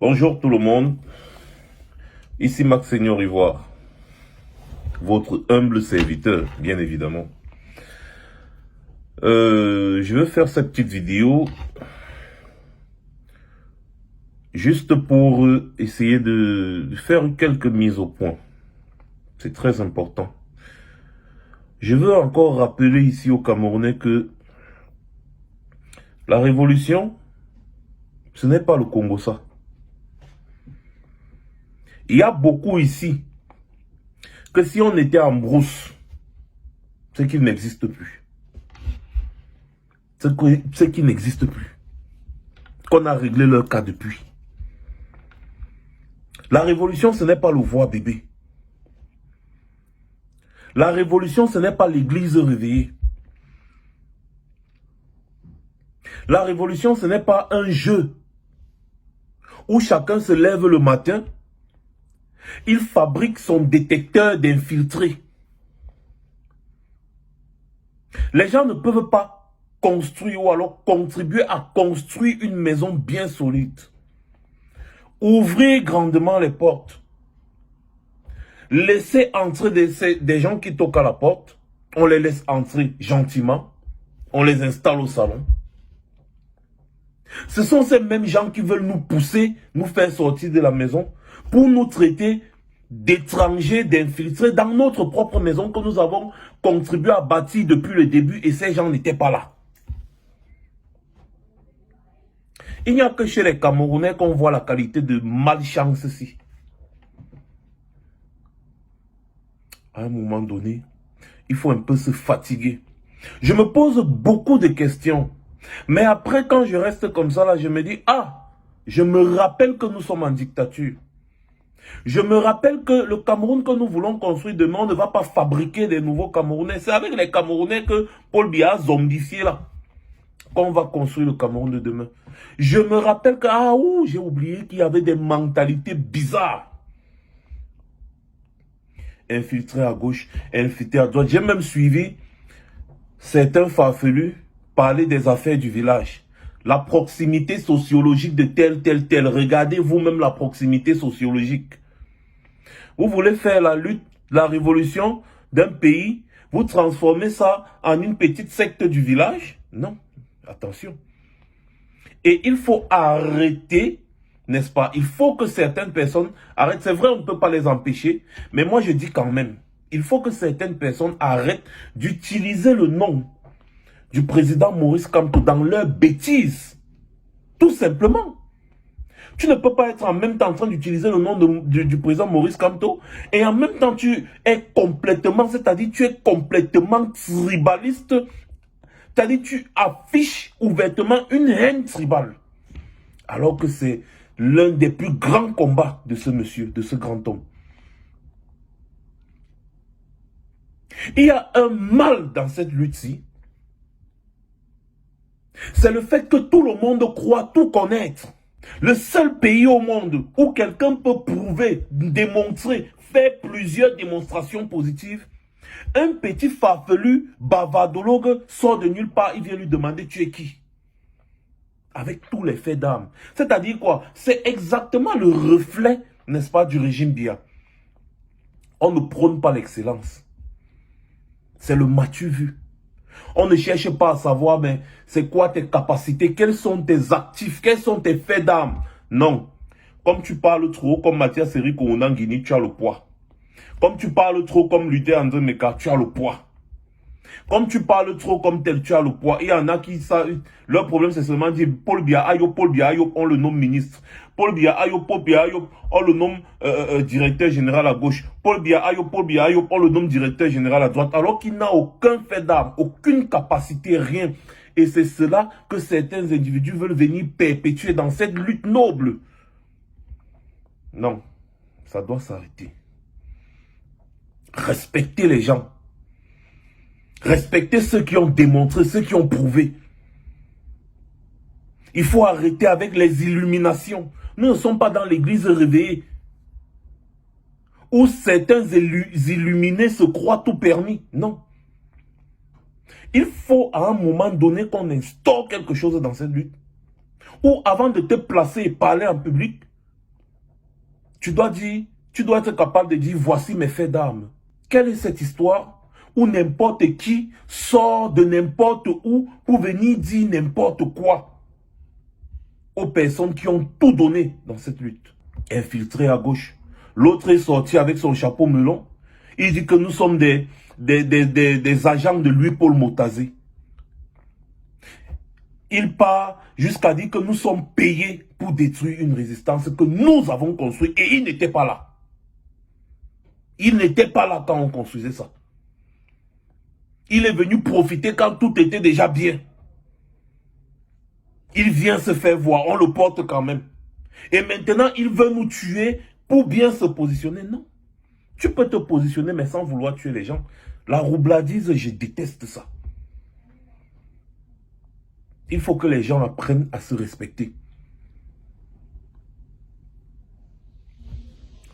Bonjour tout le monde, ici Max Seigneur Ivoire, votre humble serviteur, bien évidemment. Je vais faire cette petite vidéo juste pour essayer de faire quelques mises au point. C'est très important. Je veux encore rappeler ici aux Camerounais que la révolution, ce n'est pas le Congo ça. Il y a beaucoup ici que si on était en brousse, c'est qu'il n'existe plus. C'est qu'il n'existe plus. Qu'on a réglé leur cas depuis. La révolution, ce n'est pas le voir bébé. La révolution, ce n'est pas l'église réveillée. La révolution, ce n'est pas un jeu où chacun se lève le matin, il fabrique son détecteur d'infiltrés. Les gens ne peuvent pas construire ou alors contribuer à construire une maison bien solide. Ouvrez grandement les portes. Laissez entrer des gens qui toquent à la porte. On les laisse entrer gentiment. On les installe au salon. Ce sont ces mêmes gens qui veulent nous pousser, nous faire sortir de la maison pour nous traiter d'étrangers, d'infiltrés dans notre propre maison que nous avons contribué à bâtir depuis le début et ces gens n'étaient pas là. Il n'y a que chez les Camerounais qu'on voit la qualité de malchance ici. À un moment donné, il faut un peu se fatiguer. Je me pose beaucoup de questions. Mais après, quand je reste comme ça, là, je me dis, ah, je me rappelle que nous sommes en dictature. Je me rappelle que le Cameroun que nous voulons construire demain, on ne va pas fabriquer des nouveaux Camerounais. C'est avec les Camerounais que Paul Biya a zombifié là, qu'on va construire le Cameroun de demain. Je me rappelle que, ah, ouh, j'ai oublié qu'il y avait des mentalités bizarres. Infiltrés à gauche, infiltrés à droite. J'ai même suivi certains farfelus parler des affaires du village. La proximité sociologique de tel. Regardez vous-même la proximité sociologique. Vous voulez faire la lutte, la révolution d'un pays, vous transformez ça en une petite secte du village? Non, attention. Et il faut arrêter, n'est-ce pas? Il faut que certaines personnes arrêtent. C'est vrai, on ne peut pas les empêcher, mais moi je dis quand même, il faut que certaines personnes arrêtent d'utiliser le nom du président Maurice Kamto dans leur bêtise. Tout simplement. Tu ne peux pas être en même temps en train d'utiliser le nom du président Maurice Kamto et en même temps tu es complètement, c'est-à-dire tu es complètement tribaliste, c'est-à-dire tu affiches ouvertement une haine tribale. Alors que c'est l'un des plus grands combats de ce monsieur, de ce grand homme. Il y a un mal dans cette lutte-ci. C'est le fait que tout le monde croit tout connaître. Le seul pays au monde où quelqu'un peut prouver, démontrer, faire plusieurs démonstrations positives, un petit farfelu bavardologue sort de nulle part, il vient lui demander tu es qui? Avec tous les faits d'armes. C'est-à-dire quoi? C'est exactement le reflet, n'est-ce pas, du régime Biya. On ne prône pas l'excellence. C'est le m'as-tu vu? On ne cherche pas à savoir, mais c'est quoi tes capacités, quels sont tes actifs, quels sont tes faits d'armes. Non. Comme tu parles trop, comme Mathias Eric Onangini, tu as le poids. Comme tu parles trop comme Luther André Meka, tu as le poids. Comme tu parles trop comme tel, tu as le poids. Il y en a qui, leur problème c'est seulement dire Paul Biya Ayo, on le nomme ministre. Paul Biya Ayo, on le nomme directeur général à gauche. Paul Biya Ayo, on le nomme directeur général à droite. Alors qu'il n'a aucun fait d'armes, aucune capacité, rien. Et c'est cela que certains individus veulent venir perpétuer dans cette lutte noble. Non, ça doit s'arrêter. Respectez les gens. Respectez ceux qui ont démontré, ceux qui ont prouvé. Il faut arrêter avec les illuminations. Nous ne sommes pas dans l'église réveillée où certains illuminés se croient tout permis. Non. Il faut à un moment donné qu'on instaure quelque chose dans cette lutte. Ou avant de te placer et parler en public, tu dois être capable de dire, voici mes faits d'armes. Quelle est cette histoire où n'importe qui sort de n'importe où pour venir dire n'importe quoi aux personnes qui ont tout donné dans cette lutte? Infiltré à gauche. L'autre est sorti avec son chapeau melon. Il dit que nous sommes des agents de Louis-Paul Motazé. Il part jusqu'à dire que nous sommes payés pour détruire une résistance que nous avons construite. Et il n'était pas là. Il n'était pas là quand on construisait ça. Il est venu profiter quand tout était déjà bien. Il vient se faire voir, on le porte quand même. Et maintenant, il veut nous tuer pour bien se positionner. Non. Tu peux te positionner, mais sans vouloir tuer les gens. La roubladise, je déteste ça. Il faut que les gens apprennent à se respecter.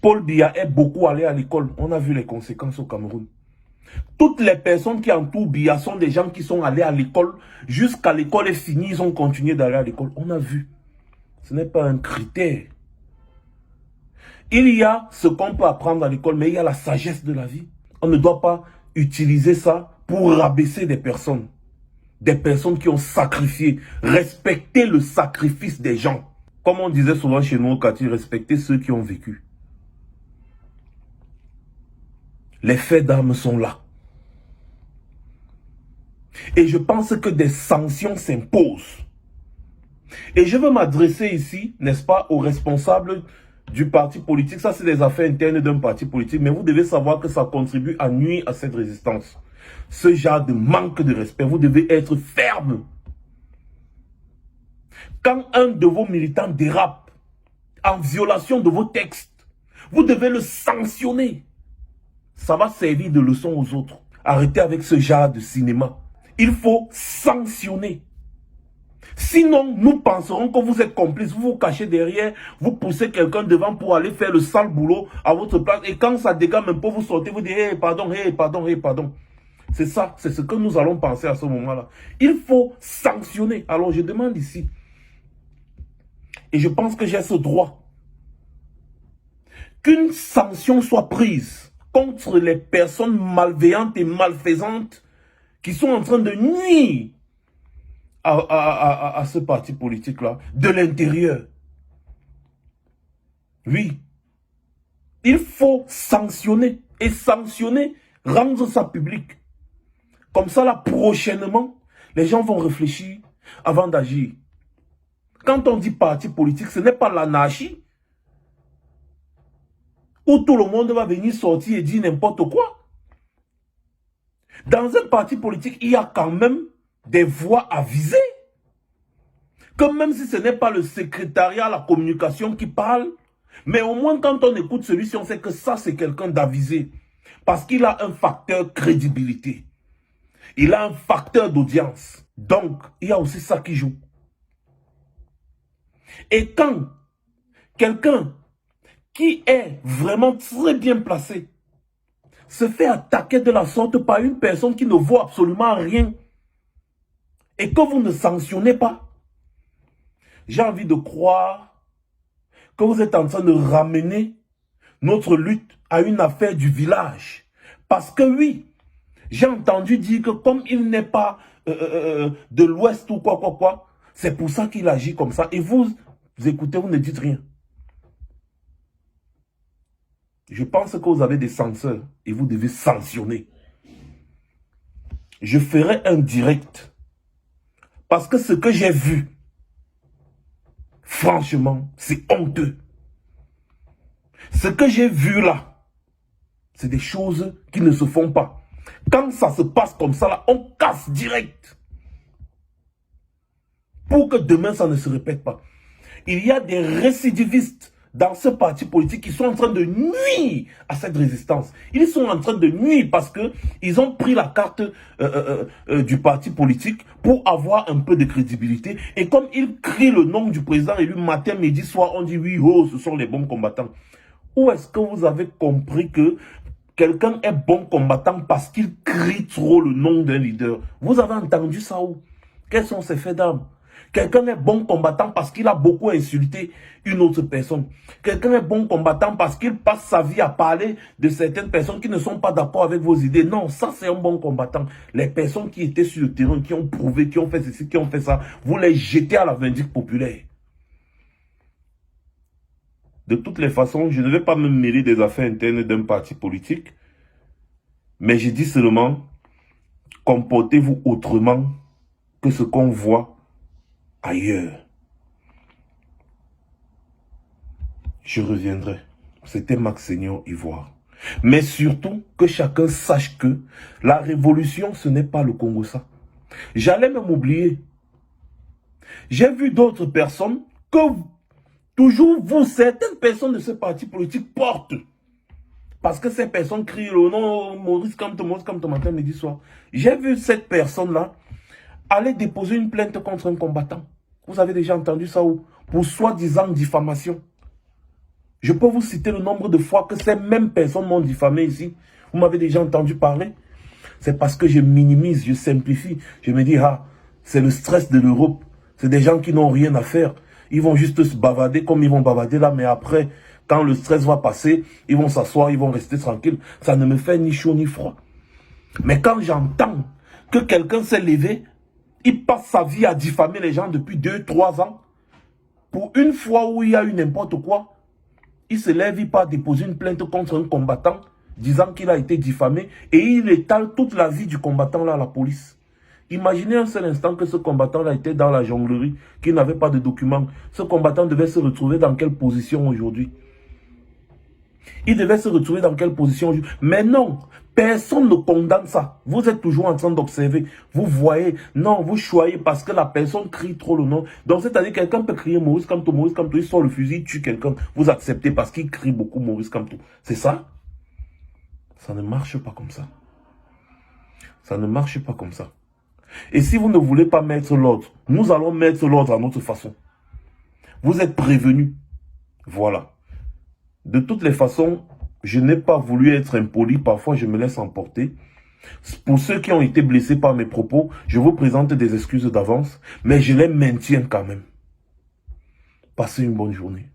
Paul Biya est beaucoup allé à l'école. On a vu les conséquences au Cameroun. Toutes les personnes qui entourent Biya sont des gens qui sont allés à l'école. Jusqu'à l'école est finie, ils ont continué d'aller à l'école. On a vu. Ce n'est pas un critère. Il y a ce qu'on peut apprendre à l'école, mais il y a la sagesse de la vie. On ne doit pas utiliser ça pour rabaisser des personnes. Des personnes qui ont sacrifié. Respecter le sacrifice des gens. Comme on disait souvent chez nous au quartier, respecter ceux qui ont vécu. Les faits d'armes sont là. Et je pense que des sanctions s'imposent. Et je veux m'adresser ici, n'est-ce pas, aux responsables du parti politique. Ça, c'est des affaires internes d'un parti politique. Mais vous devez savoir que ça contribue à nuire à cette résistance. Ce genre de manque de respect, vous devez être ferme. Quand un de vos militants dérape en violation de vos textes, vous devez le sanctionner. Ça va servir de leçon aux autres. Arrêtez avec ce genre de cinéma. Il faut sanctionner. Sinon, nous penserons que vous êtes complices. Vous vous cachez derrière, vous poussez quelqu'un devant pour aller faire le sale boulot à votre place. Et quand ça dégage un peu, vous sortez, vous dites hey, pardon, hey, pardon, hey, pardon. C'est ça, c'est ce que nous allons penser à ce moment-là. Il faut sanctionner. Alors je demande ici, et je pense que j'ai ce droit, qu'une sanction soit prise contre les personnes malveillantes et malfaisantes qui sont en train de nuire à ce parti politique-là, de l'intérieur. Oui. Il faut sanctionner. Et sanctionner, rendre ça public. Comme ça, là, prochainement, les gens vont réfléchir avant d'agir. Quand on dit parti politique, ce n'est pas l'anarchie où tout le monde va venir sortir et dire n'importe quoi. Dans un parti politique, il y a quand même des voix avisées. Que même si ce n'est pas le secrétariat à la communication qui parle, mais au moins quand on écoute celui-ci, on sait que ça c'est quelqu'un d'avisé. Parce qu'il a un facteur crédibilité. Il a un facteur d'audience. Donc, il y a aussi ça qui joue. Et quand quelqu'un qui est vraiment très bien placé se fait attaquer de la sorte par une personne qui ne vaut absolument rien et que vous ne sanctionnez pas, j'ai envie de croire que vous êtes en train de ramener notre lutte à une affaire du village. Parce que oui, j'ai entendu dire que comme il n'est pas de l'Ouest ou quoi, c'est pour ça qu'il agit comme ça. Et vous écoutez, vous ne dites rien. Je pense que vous avez des censeurs et vous devez sanctionner. Je ferai un direct. Parce que ce que j'ai vu, franchement, c'est honteux. Ce que j'ai vu là, c'est des choses qui ne se font pas. Quand ça se passe comme ça, là, on casse direct. Pour que demain, ça ne se répète pas. Il y a des récidivistes dans ce parti politique qui sont en train de nuire à cette résistance. Ils sont en train de nuire parce qu'ils ont pris la carte du parti politique pour avoir un peu de crédibilité. Et comme ils crient le nom du président élu matin, midi, soir, on dit oui, oh, ce sont les bons combattants. Où est-ce que vous avez compris que quelqu'un est bon combattant parce qu'il crie trop le nom d'un leader? Vous avez entendu ça où? Quels sont ces faits d'armes? Quelqu'un est bon combattant parce qu'il a beaucoup insulté une autre personne. Quelqu'un est bon combattant parce qu'il passe sa vie à parler de certaines personnes qui ne sont pas d'accord avec vos idées. Non, ça c'est un bon combattant. Les personnes qui étaient sur le terrain, qui ont prouvé, qui ont fait ceci, qui ont fait ça, vous les jetez à la vindicte populaire. De toutes les façons, je ne vais pas me mêler des affaires internes d'un parti politique, mais je dis seulement, comportez-vous autrement que ce qu'on voit ailleurs. Je reviendrai. C'était Max Seigneur Ivoire. Mais surtout, que chacun sache que la révolution, ce n'est pas le Congo-Ça. J'allais même oublier. J'ai vu d'autres personnes que toujours vous, certaines personnes de ce parti politique portent. Parce que ces personnes crient le nom Maurice Kamto matin, midi, soir. J'ai vu cette personne-là aller déposer une plainte contre un combattant. Vous avez déjà entendu ça où? Pour soi-disant diffamation. Je peux vous citer le nombre de fois que ces mêmes personnes m'ont diffamé ici. Vous m'avez déjà entendu parler. C'est parce que je minimise, je simplifie. Je me dis, ah, c'est le stress de l'Europe. C'est des gens qui n'ont rien à faire. Ils vont juste se bavader comme ils vont bavader là, mais après, quand le stress va passer, ils vont s'asseoir, ils vont rester tranquilles. Ça ne me fait ni chaud ni froid. Mais quand j'entends que quelqu'un s'est levé, il passe sa vie à diffamer les gens depuis 2-3 ans, pour une fois où il y a eu n'importe quoi, il se lève, il part déposer une plainte contre un combattant, disant qu'il a été diffamé, et il étale toute la vie du combattant là à la police. Imaginez un seul instant que ce combattant-là était dans la jonglerie, qu'il n'avait pas de documents. Ce combattant devait se retrouver dans quelle position aujourd'hui? Il devait se retrouver dans quelle position aujourd'hui? Mais non, personne ne condamne ça. Vous êtes toujours en train d'observer. Vous voyez, non, vous choyez parce que la personne crie trop le nom. Donc c'est-à-dire quelqu'un peut crier Maurice Kamto, il sort le fusil, il tue quelqu'un. Vous acceptez parce qu'il crie beaucoup Maurice Kamto. C'est ça? Ça ne marche pas comme ça. Ça ne marche pas comme ça. Et si vous ne voulez pas mettre l'ordre, nous allons mettre l'ordre à notre façon. Vous êtes prévenus. Voilà. De toutes les façons, je n'ai pas voulu être impoli. Parfois, je me laisse emporter. Pour ceux qui ont été blessés par mes propos, je vous présente des excuses d'avance, mais je les maintiens quand même. Passez une bonne journée.